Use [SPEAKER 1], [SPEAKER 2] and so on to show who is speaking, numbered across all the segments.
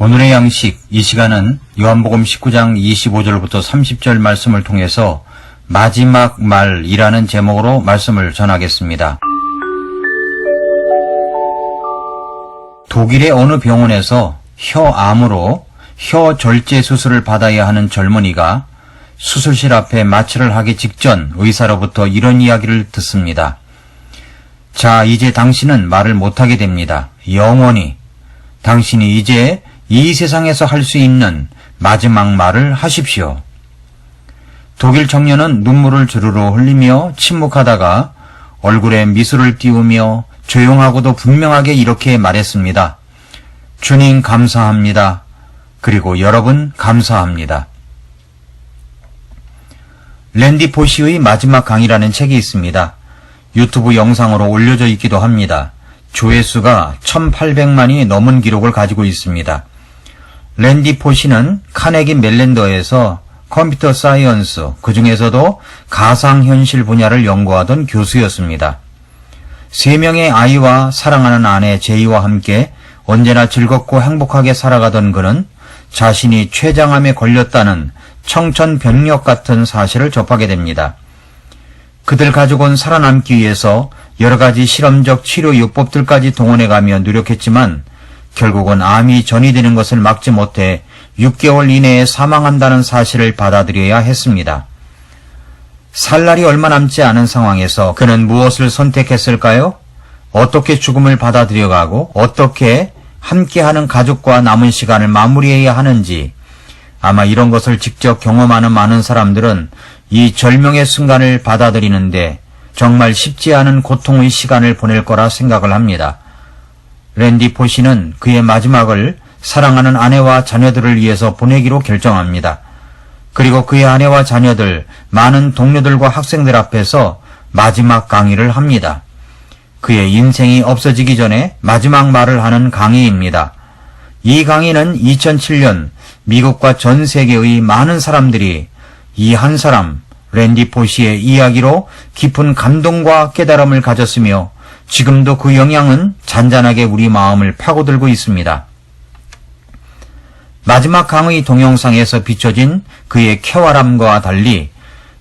[SPEAKER 1] 오늘의 양식, 이 시간은 요한복음 19장 25절부터 30절 말씀을 통해서 마지막 말이라는 제목으로 말씀을 전하겠습니다. 독일의 어느 병원에서 혀암으로 혀 절제 수술을 받아야 하는 젊은이가 수술실 앞에 마취를 하기 직전 의사로부터 이런 이야기를 듣습니다. 자, 이제 당신은 말을 못하게 됩니다. 영원히. 당신이 이제 이 세상에서 할 수 있는 마지막 말을 하십시오. 독일 청년은 눈물을 주르르 흘리며 침묵하다가 얼굴에 미소를 띄우며 조용하고도 분명하게 이렇게 말했습니다. 주님 감사합니다. 그리고 여러분 감사합니다. 랜디 포시의 마지막 강의라는 책이 있습니다. 유튜브 영상으로 올려져 있기도 합니다. 조회수가 1800만이 넘은 기록을 가지고 있습니다. 랜디 포시는 카네기 멜랜더에서 컴퓨터 사이언스, 그 중에서도 가상현실 분야를 연구하던 교수였습니다. 3명의 아이와 사랑하는 아내 제이와 함께 언제나 즐겁고 행복하게 살아가던 그는 자신이 췌장암에 걸렸다는 청천벽력 같은 사실을 접하게 됩니다. 그들 가족은 살아남기 위해서 여러 가지 실험적 치료 요법들까지 동원해가며 노력했지만 결국은 암이 전이되는 것을 막지 못해 6개월 이내에 사망한다는 사실을 받아들여야 했습니다. 살 날이 얼마 남지 않은 상황에서 그는 무엇을 선택했을까요? 어떻게 죽음을 받아들여가고 어떻게 함께하는 가족과 남은 시간을 마무리해야 하는지, 아마 이런 것을 직접 경험하는 많은 사람들은 이 절명의 순간을 받아들이는데 정말 쉽지 않은 고통의 시간을 보낼 거라 생각을 합니다. 랜디 포시는 그의 마지막을 사랑하는 아내와 자녀들을 위해서 보내기로 결정합니다. 그리고 그의 아내와 자녀들, 많은 동료들과 학생들 앞에서 마지막 강의를 합니다. 그의 인생이 없어지기 전에 마지막 말을 하는 강의입니다. 이 강의는 2007년 미국과 전 세계의 많은 사람들이 이 한 사람, 랜디 포시의 이야기로 깊은 감동과 깨달음을 가졌으며 지금도 그 영향은 잔잔하게 우리 마음을 파고들고 있습니다. 마지막 강의 동영상에서 비춰진 그의 쾌활함과 달리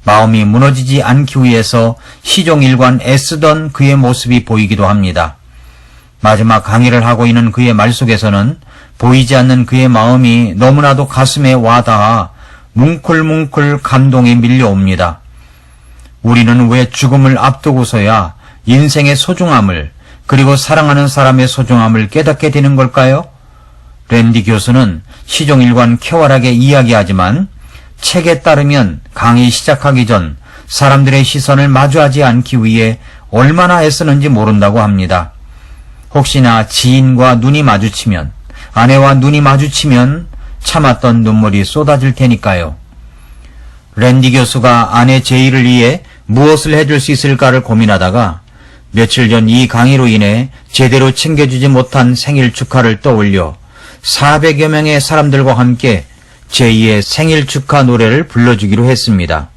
[SPEAKER 1] 마음이 무너지지 않기 위해서 시종일관 애쓰던 그의 모습이 보이기도 합니다. 마지막 강의를 하고 있는 그의 말 속에서는 보이지 않는 그의 마음이 너무나도 가슴에 와닿아 뭉클뭉클 감동이 밀려옵니다. 우리는 왜 죽음을 앞두고서야 인생의 소중함을, 그리고 사랑하는 사람의 소중함을 깨닫게 되는 걸까요? 랜디 교수는 시종일관 쾌활하게 이야기하지만 책에 따르면 강의 시작하기 전 사람들의 시선을 마주하지 않기 위해 얼마나 애쓰는지 모른다고 합니다. 혹시나 지인과 눈이 마주치면, 아내와 눈이 마주치면 참았던 눈물이 쏟아질 테니까요. 랜디 교수가 아내 제이를 위해 무엇을 해줄 수 있을까를 고민하다가 며칠 전 이 강의로 인해 제대로 챙겨주지 못한 생일 축하를 떠올려 400여 명의 사람들과 함께 제이의 생일 축하 노래를 불러주기로 했습니다.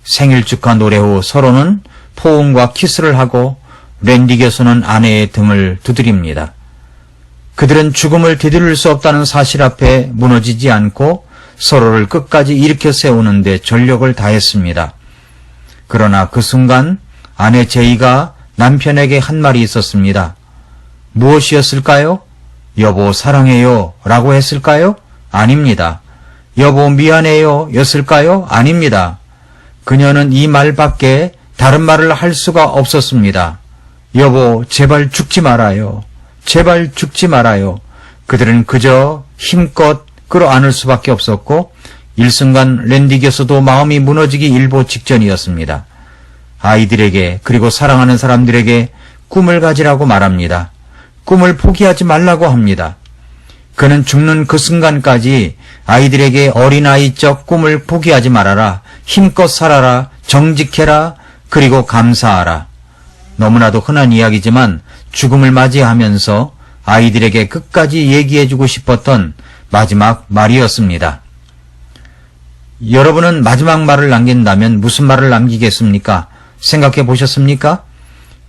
[SPEAKER 1] 생일 축하 노래 후 서로는 포옹과 키스를 하고 랜디 교수는 아내의 등을 두드립니다. 그들은 죽음을 되돌릴 수 없다는 사실 앞에 무너지지 않고 서로를 끝까지 일으켜 세우는 데 전력을 다했습니다. 그러나 그 순간 아내 제이가 남편에게 한 말이 있었습니다. 무엇이었을까요? 여보 사랑해요 라고 했을까요? 아닙니다. 여보 미안해요 였을까요? 아닙니다. 그녀는 이 말밖에 다른 말을 할 수가 없었습니다. 여보 제발 죽지 말아요. 제발 죽지 말아요. 그들은 그저 힘껏 끌어안을 수밖에 없었고 일순간 랜디 교수도 마음이 무너지기 일보 직전이었습니다. 아이들에게, 그리고 사랑하는 사람들에게 꿈을 가지라고 말합니다. 꿈을 포기하지 말라고 합니다. 그는 죽는 그 순간까지 아이들에게 어린아이적 꿈을 포기하지 말아라, 힘껏 살아라, 정직해라, 그리고 감사하라. 너무나도 흔한 이야기지만 죽음을 맞이하면서 아이들에게 끝까지 얘기해주고 싶었던 마지막 말이었습니다. 여러분은 마지막 말을 남긴다면 무슨 말을 남기겠습니까? 생각해 보셨습니까?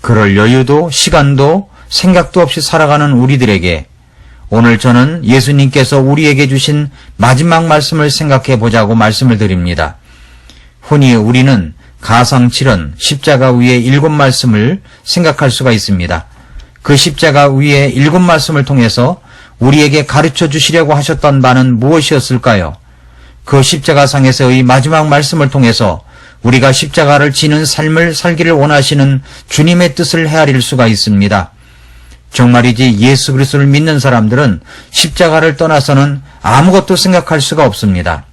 [SPEAKER 1] 그럴 여유도 시간도 생각도 없이 살아가는 우리들에게 오늘 저는 예수님께서 우리에게 주신 마지막 말씀을 생각해 보자고 말씀을 드립니다. 흔히 우리는 가상 7은 십자가 위의 7말씀을 생각할 수가 있습니다. 그 십자가 위의 7말씀을 통해서 우리에게 가르쳐 주시려고 하셨던 바는 무엇이었을까요? 그 십자가상에서의 마지막 말씀을 통해서 우리가 십자가를 지는 삶을 살기를 원하시는 주님의 뜻을 헤아릴 수가 있습니다. 정말이지 예수 그리스도를 믿는 사람들은 십자가를 떠나서는 아무것도 생각할 수가 없습니다.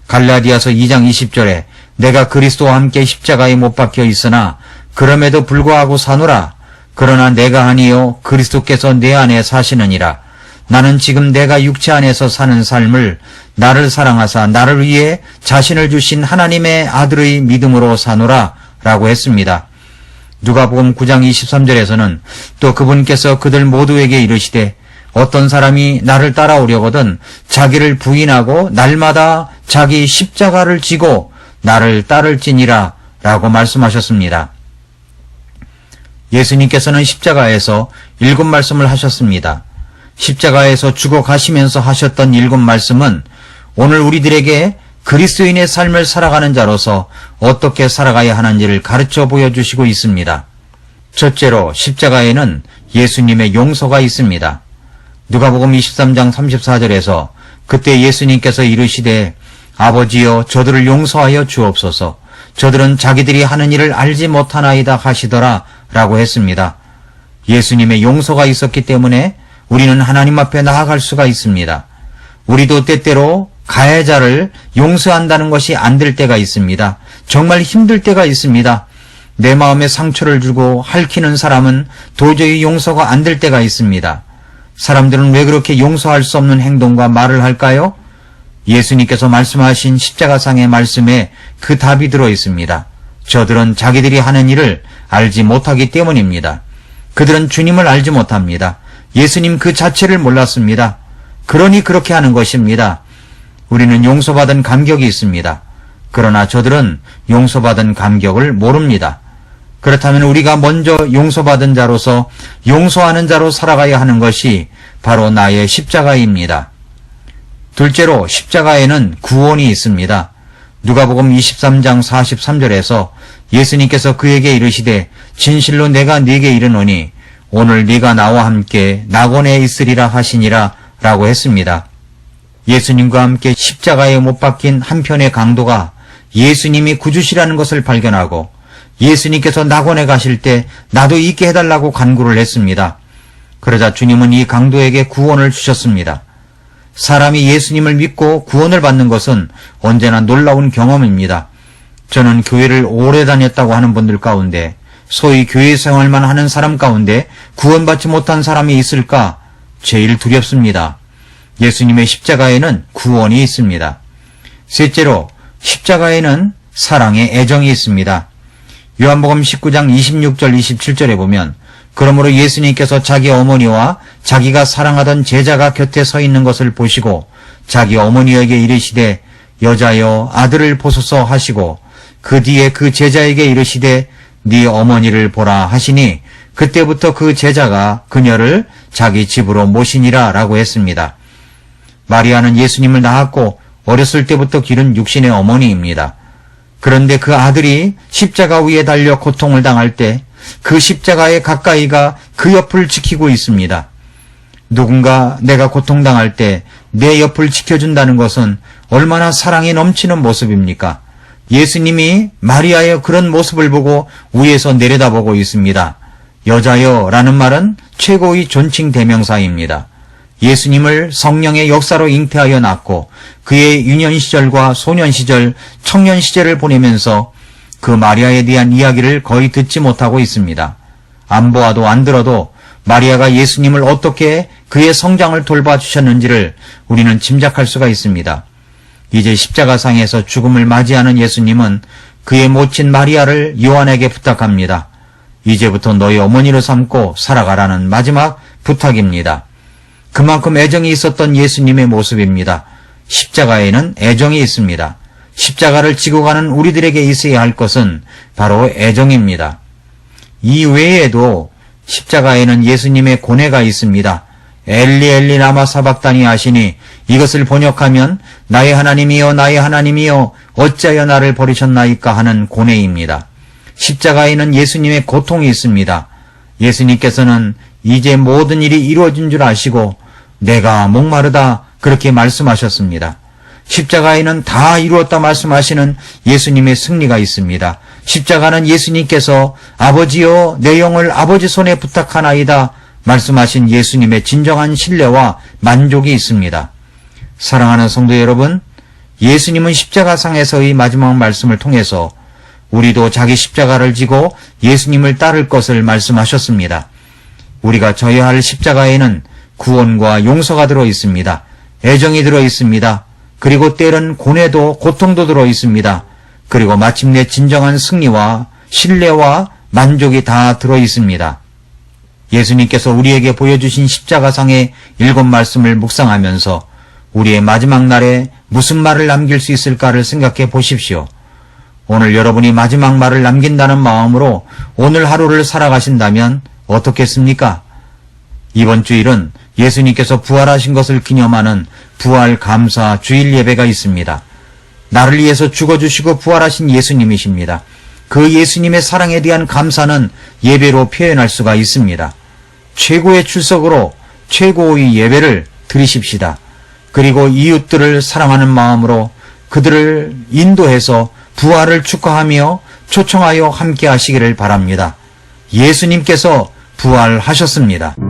[SPEAKER 1] 갈라디아서 2장 20절에 내가 그리스도와 함께 십자가에 못 박혀 있으나 그럼에도 불구하고 사노라. 그러나 내가 아니요 그리스도께서 내 안에 사시느니라. 나는 지금 내가 육체 안에서 사는 삶을 나를 사랑하사 나를 위해 자신을 주신 하나님의 아들의 믿음으로 사노라 라고 했습니다. 누가복음 9장 23절에서는 또 그분께서 그들 모두에게 이르시되 어떤 사람이 나를 따라오려거든 자기를 부인하고 날마다 자기 십자가를 지고 나를 따를지니라 라고 말씀하셨습니다. 예수님께서는 십자가에서 7말씀을 하셨습니다. 십자가에서 죽어가시면서 하셨던 7말씀은 오늘 우리들에게 그리스도인의 삶을 살아가는 자로서 어떻게 살아가야 하는지를 가르쳐 보여주시고 있습니다. 첫째로 십자가에는 예수님의 용서가 있습니다. 누가복음 23장 34절에서 그때 예수님께서 이르시되 아버지여 저들을 용서하여 주옵소서 저들은 자기들이 하는 일을 알지 못하나이다 하시더라 라고 했습니다. 예수님의 용서가 있었기 때문에 우리는 하나님 앞에 나아갈 수가 있습니다. 우리도 때때로 가해자를 용서한다는 것이 안 될 때가 있습니다. 정말 힘들 때가 있습니다. 내 마음에 상처를 주고 핥히는 사람은 도저히 용서가 안 될 때가 있습니다. 사람들은 왜 그렇게 용서할 수 없는 행동과 말을 할까요? 예수님께서 말씀하신 십자가상의 말씀에 그 답이 들어 있습니다. 저들은 자기들이 하는 일을 알지 못하기 때문입니다. 그들은 주님을 알지 못합니다. 예수님 그 자체를 몰랐습니다. 그러니 그렇게 하는 것입니다. 우리는 용서받은 감격이 있습니다. 그러나 저들은 용서받은 감격을 모릅니다. 그렇다면 우리가 먼저 용서받은 자로서 용서하는 자로 살아가야 하는 것이 바로 나의 십자가입니다. 둘째로 십자가에는 구원이 있습니다. 누가복음 23장 43절에서 예수님께서 그에게 이르시되 진실로 내가 네게 이르노니 오늘 네가 나와 함께 낙원에 있으리라 하시니라 라고 했습니다. 예수님과 함께 십자가에 못 박힌 한편의 강도가 예수님이 구주시라는 것을 발견하고 예수님께서 낙원에 가실 때 나도 있게 해달라고 간구를 했습니다. 그러자 주님은 이 강도에게 구원을 주셨습니다. 사람이 예수님을 믿고 구원을 받는 것은 언제나 놀라운 경험입니다. 저는 교회를 오래 다녔다고 하는 분들 가운데 소위 교회 생활만 하는 사람 가운데 구원받지 못한 사람이 있을까 제일 두렵습니다. 예수님의 십자가에는 구원이 있습니다. 셋째로 십자가에는 사랑의 애정이 있습니다. 요한복음 19장 26절 27절에 보면 그러므로 예수님께서 자기 어머니와 자기가 사랑하던 제자가 곁에 서 있는 것을 보시고 자기 어머니에게 이르시되 여자여 아들을 보소서 하시고 그 뒤에 그 제자에게 이르시되 네 어머니를 보라 하시니 그때부터 그 제자가 그녀를 자기 집으로 모시니라 라고 했습니다. 마리아는 예수님을 낳았고 어렸을 때부터 기른 육신의 어머니입니다. 그런데 그 아들이 십자가 위에 달려 고통을 당할 때 그 십자가의 가까이가 그 옆을 지키고 있습니다. 누군가 내가 고통당할 때 내 옆을 지켜준다는 것은 얼마나 사랑이 넘치는 모습입니까? 예수님이 마리아의 그런 모습을 보고 위에서 내려다보고 있습니다. 여자여 라는 말은 최고의 존칭 대명사입니다. 예수님을 성령의 역사로 잉태하여 낳고 그의 유년 시절과 소년 시절, 청년 시절을 보내면서 그 마리아에 대한 이야기를 거의 듣지 못하고 있습니다. 안 보아도 안 들어도 마리아가 예수님을 어떻게 그의 성장을 돌봐주셨는지를 우리는 짐작할 수가 있습니다. 이제 십자가상에서 죽음을 맞이하는 예수님은 그의 모친 마리아를 요한에게 부탁합니다. 이제부터 너희 어머니로 삼고 살아가라는 마지막 부탁입니다. 그만큼 애정이 있었던 예수님의 모습입니다. 십자가에는 애정이 있습니다. 십자가를 지고 가는 우리들에게 있어야 할 것은 바로 애정입니다. 이 외에도 십자가에는 예수님의 고뇌가 있습니다. 엘리 엘리 라마 사박다니 하시니 이것을 번역하면 나의 하나님이여 나의 하나님이여 어찌하여 나를 버리셨나이까 하는 고뇌입니다. 십자가에는 예수님의 고통이 있습니다. 예수님께서는 이제 모든 일이 이루어진 줄 아시고 내가 목마르다 그렇게 말씀하셨습니다. 십자가에는 다 이루었다 말씀하시는 예수님의 승리가 있습니다. 십자가는 예수님께서 아버지여 내 영을 아버지 손에 부탁하나이다 말씀하신 예수님의 진정한 신뢰와 만족이 있습니다. 사랑하는 성도 여러분, 예수님은 십자가상에서의 마지막 말씀을 통해서 우리도 자기 십자가를 지고 예수님을 따를 것을 말씀하셨습니다. 우리가 져야 할 십자가에는 구원과 용서가 들어 있습니다. 애정이 들어 있습니다. 그리고 때론 고뇌도 고통도 들어 있습니다. 그리고 마침내 진정한 승리와 신뢰와 만족이 다 들어 있습니다. 예수님께서 우리에게 보여주신 십자가상의 7 말씀을 묵상하면서 우리의 마지막 날에 무슨 말을 남길 수 있을까를 생각해 보십시오. 오늘 여러분이 마지막 말을 남긴다는 마음으로 오늘 하루를 살아가신다면 어떻겠습니까? 이번 주일은 예수님께서 부활하신 것을 기념하는 부활 감사 주일 예배가 있습니다. 나를 위해서 죽어주시고 부활하신 예수님이십니다. 그 예수님의 사랑에 대한 감사는 예배로 표현할 수가 있습니다. 최고의 출석으로 최고의 예배를 드리십시다. 그리고 이웃들을 사랑하는 마음으로 그들을 인도해서 부활을 축하하며 초청하여 함께 하시기를 바랍니다. 예수님께서 부활하셨습니다.